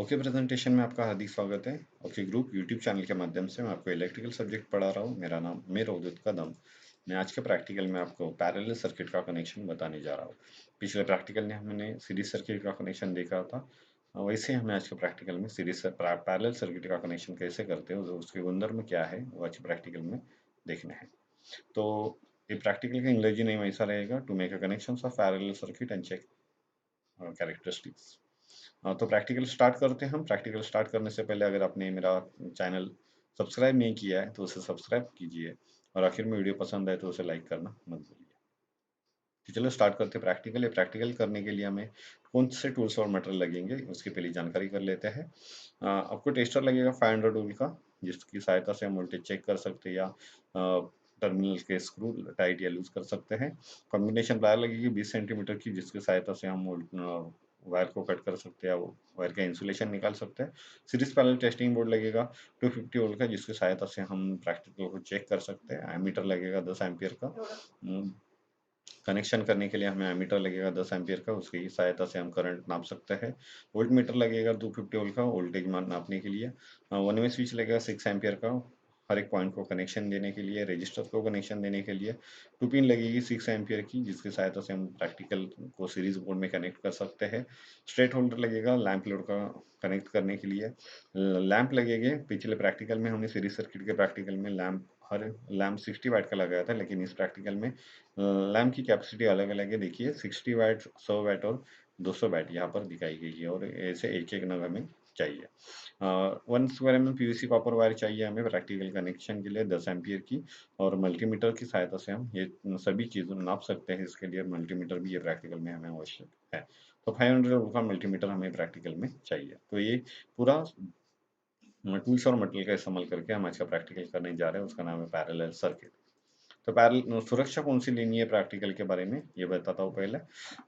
Okay presentation में आपका हार्दिक स्वागत है। ओके ग्रुप यूट्यूब चैनल के माध्यम से मैं आपको इलेक्ट्रिकल सब्जेक्ट पढ़ा रहा हूँ। मेरा नाम मेहरउद्दीन कदम। मैं आज के प्रैक्टिकल में आपको पैरेलल सर्किट का कनेक्शन बताने जा रहा हूँ। पिछले प्रैक्टिकल में हमने सीरीज सर्किट का कनेक्शन देखा था। वैसे ही हमें आज के प्रैक्टिकल में सीरीज पैरेलल सर्किट का कनेक्शन कैसे करते हैं, उसके गुणधर्म क्या है, वो आज प्रैक्टिकल में देखने हैं। तो ये प्रैक्टिकल का अंग्रेजी नेम ऐसा रहेगा, to make a connection of parallel circuit and check characteristics. तो प्रैक्टिकल स्टार्ट करते हैं हम। प्रैक्टिकल स्टार्ट करने से पहले अगर आपने मेरा चैनल सब्सक्राइब नहीं किया है तो उसे सब्सक्राइब कीजिए, और आखिर में वीडियो पसंद आए तो उसे लाइक करना मत भूलिए। तो चलो स्टार्ट करते हैं प्रैक्टिकल। ये प्रैक्टिकल करने के लिए हमें कौन से टूल्स और मटेरियल लगेंगे उसकी पहले जानकारी कर लेते हैं। आपको टेस्टर लगेगा 500 टूल का, जिसकी सहायता से हम वोल्टेज चेक कर सकते हैं या टर्मिनल के स्क्रू टाइट या लूज कर सकते हैं। कॉम्बिनेशन वायर लगेगी 20 सेंटीमीटर की, जिसकी सहायता से हम वायर को कट कर सकते हैं, वायर का इंसुलेशन निकाल सकते हैं। सीरीज पैरेलल टेस्टिंग बोर्ड लगेगा 250 वोल्ट का, जिसकी सहायता से हम प्रैक्टिकल को चेक कर सकते हैं। एमीटर लगेगा 10 एम्पियर का। कनेक्शन करने के लिए हमें एमीटर लगेगा 10 एम्पियर का, उसकी सहायता से हम करंट नाप सकते हैं। वोल्ट मीटर लगेगा 250 वोल्ट का, वोल्टेज मान नापने के लिए। वन वे स्विच लगेगा 6 एम्पियर का, हर एक पॉइंट को कनेक्शन देने के लिए, रजिस्टर को कनेक्शन देने के लिए। टू पिन लगेगी 6 एम्पियर की, जिसकी सहायता से हम प्रैक्टिकल को सीरीज बोर्ड में कनेक्ट कर सकते हैं। स्ट्रेट होल्डर लगेगा लैंप लोड का कनेक्ट करने के लिए। लैंप लगेंगे, पिछले प्रैक्टिकल में हमने सीरीज सर्किट के प्रैक्टिकल में हर लैंप 60 वाट का लगाया था, लेकिन इस प्रैक्टिकल में लैम्प की कैपेसिटी अलग अलग है। देखिए 60 वाट, 100 वाट और 200 वाट यहाँ पर दिखाई गई है, और ऐसे एक एक नग हमें चाहिए। 1 स्क्वायर पीवीसी कॉपर वायर चाहिए हमें प्रैक्टिकल कनेक्शन के लिए 10 एम्पियर की। और मल्टीमीटर की सहायता से हम ये सभी चीज़ें नाप सकते हैं। इसके लिए मल्टीमीटर भी ये प्रैक्टिकल में हमें आवश्यक है। तो 500 का मल्टीमीटर हमें प्रैक्टिकल में चाहिए। तो ये पूरा टूल्स और मटेरियल का इस्तेमाल करके हम आज का प्रैक्टिकल करने जा रहे हैं, उसका नाम है पैरेलल सर्किट। तो पैरेलल सुरक्षा कौन सी लेनी है प्रैक्टिकल के बारे में ये बताता हूँ पहले।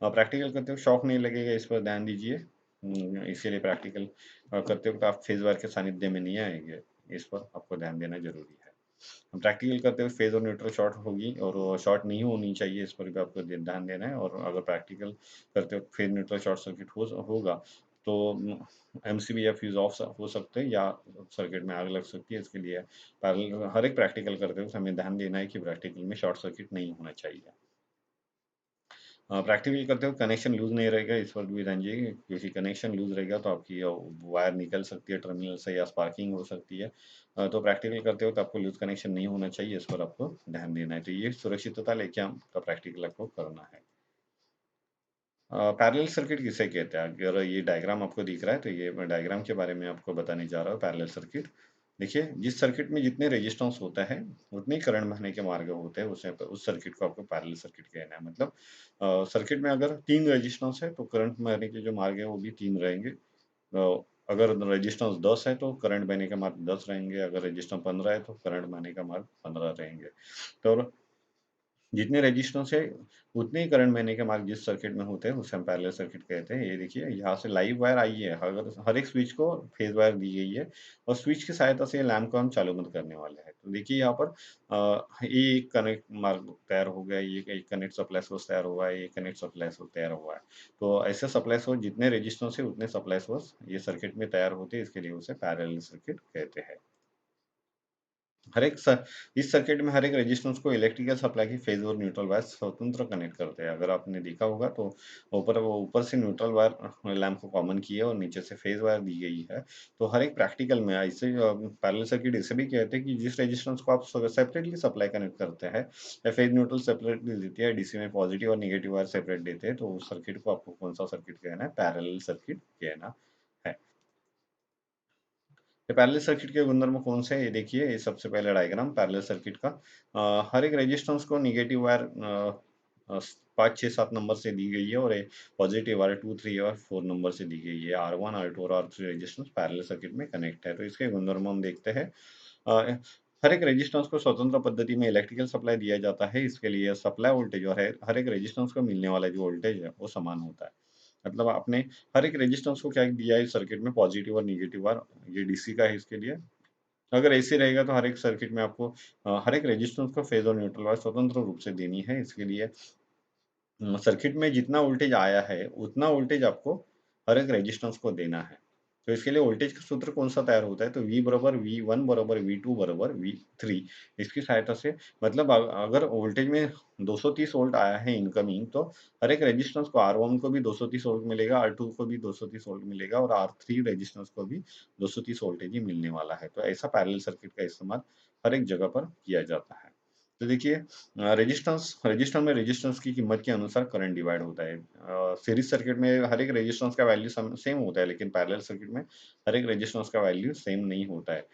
प्रैक्टिकल करते हुए शॉक नहीं लगेगा, इस पर ध्यान दीजिए। इसीलिए प्रैक्टिकल करते वक्त आप फेज वायर के सानिध्य में नहीं आएंगे, इस पर आपको ध्यान देना जरूरी है। प्रैक्टिकल करते हुए फेज और न्यूट्रल शॉर्ट होगी, और शॉर्ट नहीं होनी चाहिए, इस पर भी आपको ध्यान देना है। और अगर प्रैक्टिकल करते वक्त फेज न्यूट्रल शॉर्ट सर्किट होगा तो एमसीबी या फ्यूज ऑफ हो सकते हैं, या सर्किट में आग लग सकती है। इसके लिए पैरेलल हर एक प्रैक्टिकल करते हुए हमें ध्यान देना है कि प्रैक्टिकल में शॉर्ट सर्किट नहीं होना चाहिए। प्रैक्टिकल करते हुए कनेक्शन लूज नहीं रहेगा, इस पर भी ध्यान दीजिए, क्योंकि कनेक्शन लूज रहेगा तो आपकी वायर निकल सकती है टर्मिनल से, या स्पार्किंग हो सकती है। तो प्रैक्टिकल करते वक्त आपको लूज कनेक्शन नहीं होना चाहिए, इस पर आपको ध्यान देना है। तो ये सुरक्षितता लेके आपका प्रैक्टिकल आपको करना है। पैरेलल सर्किट किसे कहते हैं? अगर ये डायग्राम आपको दिख रहा है तो ये डायग्राम के बारे में आपको बताने जा रहा हूँ। पैरेलल सर्किट देखिए, जिस सर्किट में जितने रेजिस्टेंस होता है उतने ही करंट बहने के मार्ग होते हैं, उस सर्किट को आपको पैरेलल सर्किट कहना है। मतलब सर्किट में अगर 3 रेजिस्टेंस है तो करंट बहने के जो मार्ग है वो भी 3 रहेंगे। अगर रेजिस्टेंस 10 है तो करंट बहने का मार्ग 10 रहेंगे, अगर रेजिस्टेंस 15 है तो करंट बहने का मार्ग 15 रहेंगे। तो जितने रेजिस्टेंस है उतने ही करंट बहने के मार्ग जिस सर्किट में होते हैं उसे हम पैरेलल सर्किट कहते हैं। ये देखिए यहाँ से लाइव वायर आई है, अगर हर एक स्विच को फेज वायर दी गई है, और स्विच की सहायता से लैंप को हम चालू बंद करने वाले हैं। तो देखिए यहाँ पर ये एक कनेक्ट मार्ग तैयार हो गया, ये एक कनेक्ट सप्लाई सोर्स तैयार हुआ है, ये कनेक्ट सप्लाई सोर्स तैयार हुआ है। तो ऐसे सप्लाई सोर्स जितने रेजिस्टेंस है उतने सप्लाई सोर्स ये सर्किट में तैयार होते हैं, इसके लिए उसे पैरेलल सर्किट कहते हैं। हर एक स इस सर्किट में हर एक रेजिस्टेंस को इलेक्ट्रिकल सप्लाई की फेज और न्यूट्रल वायर स्वतंत्र कनेक्ट करते हैं। अगर आपने देखा होगा तो ऊपर से न्यूट्रल वायर लैंप को कॉमन की है, और नीचे से फेज वायर दी गई है। तो हर एक प्रैक्टिकल में ऐसे पैरेलल सर्किट इसे भी कहते हैं कि जिस रेजिस्टेंस को आप सेपरेटली सप्लाई कनेक्ट करते हैं, या फेज न्यूट्रल सेपरेटली देते हैं, डीसी में पॉजिटिव और नेगेटिव वायर सेपरेट देते हैं, तो उस सर्किट को आपको कौन सा सर्किट कहना है? पैरेलल सर्किट कहना है। ये पैरेलल सर्किट के गुणधर्म कौन से हैं? ये देखिए, ये सबसे पहले डायग्राम पैरेलल सर्किट का। हर एक रेजिस्टेंस को नेगेटिव वायर 5, 6, 7 नंबर से दी गई है, और एक पॉजिटिव वायर 2, 3 और 4 नंबर से दी गई है। R1, R2 और R3 रेजिस्टेंस पैरेलल सर्किट में कनेक्ट है। तो इसके गुणधर्म हम देखते हैं। अ, हर एक रेजिस्टेंस को स्वतंत्र पद्धति में इलेक्ट्रिकल सप्लाई दिया जाता है। इसके लिए सप्लाई वोल्टेज और हर एक रेजिस्टेंस को मिलने वाला जो वोल्टेज है वो समान होता है। मतलब आपने हर एक रेजिस्टेंस को क्या दिया है इस सर्किट में? पॉजिटिव और नेगेटिव वायर। ये डीसी का है इसके लिए। अगर ऐसे रहेगा तो हर एक सर्किट में आपको हर एक रेजिस्टेंस को फेज और न्यूट्रल वायर स्वतंत्र रूप से देनी है। इसके लिए सर्किट में जितना वोल्टेज आया है उतना वोल्टेज आपको हर एक रेजिस्टेंस को देना है। तो इसके लिए वोल्टेज का सूत्र कौन-सा तैयार होता है, तो V बराबर V1 बराबर V2 बराबर V3 इसकी सहायता से मतलब अगर वोल्टेज में 230 वोल्ट आया है इनकमिंग, तो हर एक रेजिस्टेंस को R1 को भी 230 वोल्ट मिलेगा, R2 को भी 230 वोल्ट मिलेगा और R3 रेजिस्टेंस को भी 230 वोल्टेज ही मिलने वाला है। तो ऐसा पैरेलल सर्किट का इस्तेमाल हर एक जगह पर किया जाता है। तो देखिए रजिस्टर में रेजिस्टेंस की कीमत के अनुसार करंट डिवाइड होता है। सीरीज सर्किट में हर एक रेजिस्टेंस का वैल्यू सेम होता है, लेकिन पैरेलल सर्किट में हर एक रेजिस्टेंस का वैल्यू सेम नहीं होता है।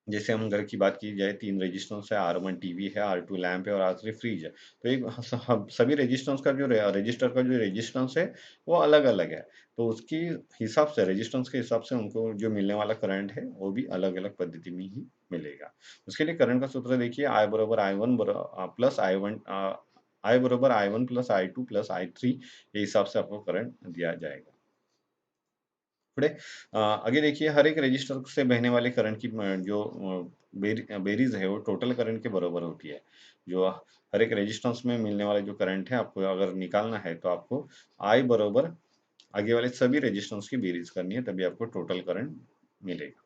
जैसे हम घर की बात की जाए, 3 रेजिस्टेंस है, R1 टीवी है, R2 लैंप है और R3 फ्रिज है। तो एक सभी रेजिस्टेंस का जो रजिस्टर का जो रेजिस्टेंस है वो अलग-अलग है। तो उसकी हिसाब से रेजिस्टेंस के हिसाब से उनको जो मिलने वाला करंट है वो भी अलग-अलग पद्धति में ही मिलेगा। उसके लिए करंट का सूत्र देखिए, I बराबर I1 प्लस I बराबर I1 plus I2 plus I3 ये हिसाब से आपको करंट दिया जाएगा। थोड़े आगे देखिए, हर एक रजिस्टर से बहने वाले करंट की जो बेरीज है वो टोटल करंट के बराबर होती है। जो हर एक रेजिस्टेंस में मिलने वाला जो करंट है आपको अगर निकालना है, तो आपको I बराबर आगे वाले सभी रेजिस्टेंस की बेरीज करनी है, तभी आपको टोटल करंट मिलेगा।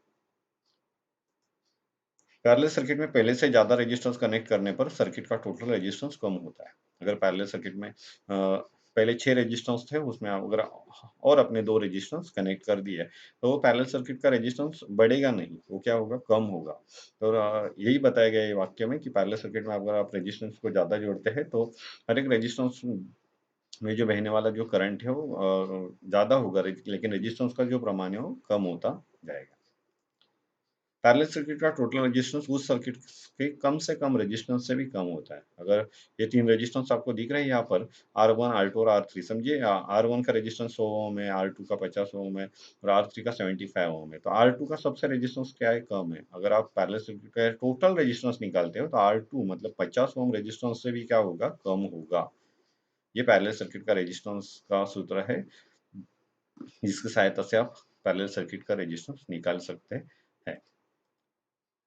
पैरेलल सर्किट में पहले से ज़्यादा रेजिस्टेंस कनेक्ट करने पर सर्किट का टोटल रेजिस्टेंस कम होता है। अगर पैरेलल सर्किट में पहले 6 रेजिस्टेंस थे, उसमें आप अगर और अपने 2 रेजिस्टेंस कनेक्ट कर दिए, तो वो पैरेलल सर्किट का रेजिस्टेंस बढ़ेगा नहीं, वो क्या होगा, कम होगा। तो यही बताया गया है वाक्य में कि पैरेलल सर्किट में अगर आप रेजिस्टेंस को ज़्यादा जोड़ते हैं, तो हर एक रेजिस्टेंस में जो बहने वाला जो करंट है वो ज़्यादा होगा, लेकिन रेजिस्टेंस का जो प्रमाण है वो कम होता जाएगा। पैरेलल सर्किट का टोटल रेजिस्टेंस उस सर्किट के कम से कम रेजिस्टेंस से भी कम होता है। अगर ये 3 रेजिस्टेंस आपको दिख रहे हैं यहाँ पर, R1, R2 और R3, समझिए R1 का रेजिस्टेंस 100 ओम है, R2 का 50 ओम है और R3 का 75 ओम है। तो R2 का सबसे रेजिस्टेंस क्या है, कम है। अगर आप पैरेलल सर्किट का टोटल रेजिस्टेंस निकालते हो, तो R2 मतलब 50 ओम रेजिस्टेंस से भी क्या होगा, कम होगा। ये पैरेलल सर्किट का रेजिस्टेंस का सूत्र है, जिसकी सहायता से आप पैरेलल सर्किट का रेजिस्टेंस निकाल सकते हैं।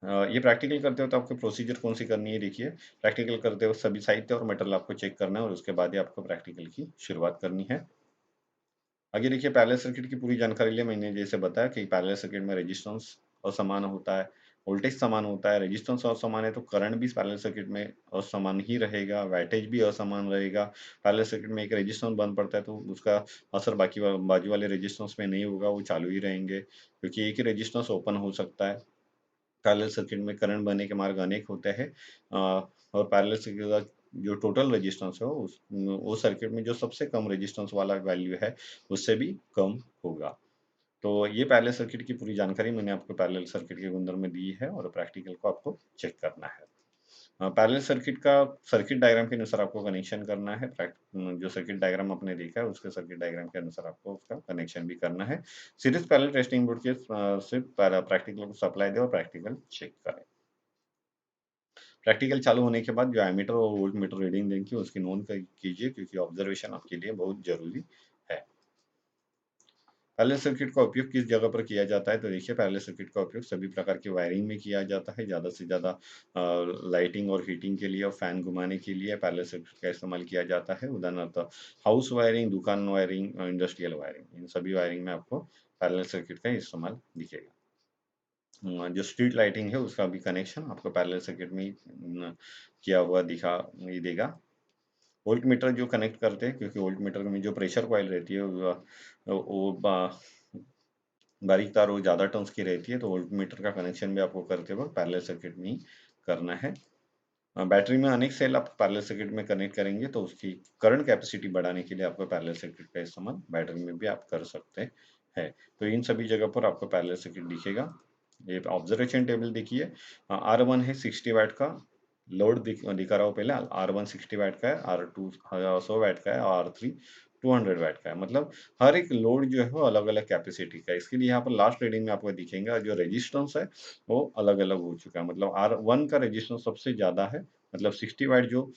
ये प्रैक्टिकल करते हो तो आपको प्रोसीजर कौन-सी करनी है, देखिए। प्रैक्टिकल करते हो सभी साहित्य और मटेरियल आपको चेक करना है और उसके बाद ही आपको प्रैक्टिकल की शुरुआत करनी है। आगे देखिए, पैरेलल सर्किट की पूरी जानकारी लिए मैंने जैसे बताया कि पैरेलल सर्किट में रेजिस्टेंस असमान होता है, वोल्टेज समान होता है, रेजिस्टेंस असमान है तो करंट भी पैरेलल सर्किट में असमान ही रहेगा, वोल्टेज भी असमान रहेगा। पैरेलल सर्किट में एक रेजिस्टेंस बंद पड़ता है तो उसका असर बाजू वाले रेजिस्टेंस में नहीं होगा, वो चालू ही रहेंगे, क्योंकि एक ही रेजिस्टेंस ओपन हो सकता है। पैरेलल सर्किट में करंट बहने के मार्ग अनेक होते हैं, और पैरेलल सर्किट का जो टोटल रेजिस्टेंस है वो सर्किट में जो सबसे कम रेजिस्टेंस वाला वैल्यू है उससे भी कम होगा। तो ये पैरेलल सर्किट की पूरी जानकारी मैंने आपको पैरेलल सर्किट के गुणधर्म में दी है और प्रैक्टिकल को आपको चेक करना है। पैरेलल सर्किट का सर्किट डायग्राम के अनुसार आपको कनेक्शन करना है। जो सर्किट डायग्राम आपने देखा है उसके सर्किट डायग्राम के अनुसार आपको उसका कनेक्शन भी करना है। सीरीज पैरेलल टेस्टिंग बोर्ड के से प्रैक्टिकल को सप्लाई दें और प्रैक्टिकल चेक करें। प्रैक्टिकल चालू होने के बाद जो एमीटर और वोल्टमीटर रीडिंग देंगे उसकी नोट कीजिए, क्योंकि ऑब्जर्वेशन आपके लिए बहुत जरूरी है। पैरेलल सर्किट का उपयोग किस जगह पर किया जाता है, तो देखिए, पैरेलल सर्किट का उपयोग सभी प्रकार की वायरिंग में किया जाता है। ज़्यादा से ज़्यादा लाइटिंग और हीटिंग के लिए और फैन घुमाने के लिए पैरेलल सर्किट का इस्तेमाल किया जाता है। उदाहरणार्थ हाउस वायरिंग, दुकान वायरिंग, इंडस्ट्रियल वायरिंग, इन सभी वायरिंग में आपको पैरेलल सर्किट का इस्तेमाल दिखेगा। जो स्ट्रीट लाइटिंग है उसका भी कनेक्शन आपको पैरेलल सर्किट में ही किया हुआ दिखा ये देगा। वोल्टमीटर जो कनेक्ट करते हैं, क्योंकि वोल्टमीटर में जो प्रेशर कॉइल रहती है वो बारीक तार वो ज़्यादा टर्न्स की रहती है, तो वोल्टमीटर का कनेक्शन भी आपको करते वक्त पैरेलल सर्किट में ही करना है। बैटरी में अनेक सेल आप पैरेलल सर्किट में कनेक्ट करेंगे तो उसकी करंट कैपेसिटी बढ़ाने के लिए आपको पैरेलल सर्किट का इस्तेमाल बैटरी में भी आप कर सकते हैं। तो इन सभी जगह पर आपको पैरेलल सर्किट दिखेगा। ये ऑब्जर्वेशन टेबल देखिए, R1 है 60 वाट का लोड दिखा रहा हूँ पहले। R1 60 वाट का है, R2 100 वाट का है और R3 200 वाट का है। मतलब हर एक लोड जो है वो अलग-अलग कैपेसिटी का है। इसके लिए यहाँ पर लास्ट रीडिंग में आपको दिखेगा जो रेजिस्टेंस है वो अलग-अलग हो चुका है। मतलब R1 का रेजिस्टेंस सबसे ज़्यादा है, मतलब 60 वाट जो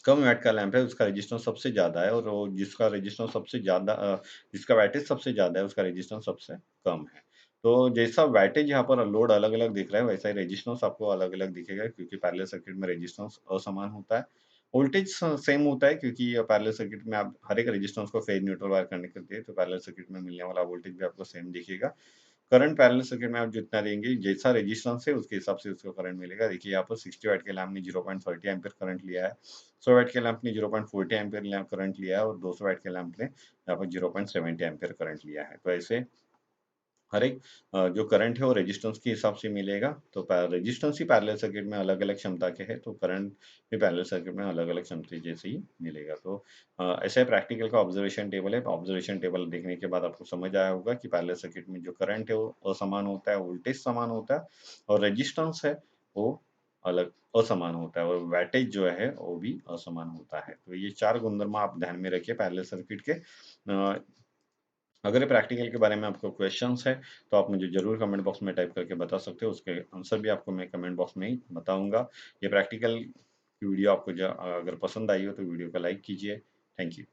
कम वैट का लैंप है उसका रेजिस्टेंस सबसे ज़्यादा है, और वो जिसका रेजिस्टेंस सबसे ज़्यादा जिसका वैटेज सबसे ज़्यादा है उसका रेजिस्टेंस सबसे कम है। तो जैसा वैटेज यहाँ पर लोड अलग-अलग दिख रहा है, वैसा ही रेजिस्टेंस आपको अलग-अलग दिखेगा, क्योंकि पैरेलल सर्किट में रेजिस्टेंस असमान होता है। वोल्टेज सेम होता है क्योंकि पैरेलल सर्किट में आप हर एक रेजिस्टेंस को फेज न्यूट्रल वायर कनेक्ट करते हैं, तो पैरेलल सर्किट में मिलने वाला वोल्टेज भी आपको सेम दिखेगा। करंट पैरेलल सर्किट में आप जितना देंगे, जैसा रेजिस्टेंस है उसके हिसाब से उसको करंट मिलेगा। देखिए यहाँ पर 60 वैट के लैंप ने 0.30 एम्पीयर करंट लिया है, 100 वैट के लैंप ने 0.40 एम्पीयर लैंप करंट लिया है और 200 वैट के लैंप ने यहाँ पर 0.70 एम्पीयर करंट लिया है। तो ऐसे हर एक जो करंट है वो रेजिस्टेंस के हिसाब से मिलेगा। तो रेजिस्टेंस ही पैरेलल सर्किट में अलग-अलग क्षमता के हैं, तो करंट भी पैरेलल सर्किट में अलग-अलग क्षमता जैसे ही मिलेगा। तो ऐसे प्रैक्टिकल का ऑब्जर्वेशन टेबल है। ऑब्जर्वेशन टेबल देखने के बाद आपको समझ आया होगा कि पैरेलल सर्किट में जो करंट है वो असमान होता है, वोल्टेज समान होता है और रेजिस्टेंस है वो अलग असमान होता है और वैटेज जो है वो भी असमान होता है। तो ये 4 गुणधर्म आप ध्यान में रखिए पैरेलल सर्किट के। अगर ये प्रैक्टिकल के बारे में आपको क्वेश्चंस है, तो आप मुझे ज़रूर कमेंट बॉक्स में टाइप करके बता सकते हो, उसके आंसर भी आपको मैं कमेंट बॉक्स में ही बताऊँगा। ये प्रैक्टिकल की वीडियो आपको अगर पसंद आई हो तो वीडियो को लाइक कीजिए। Thank you.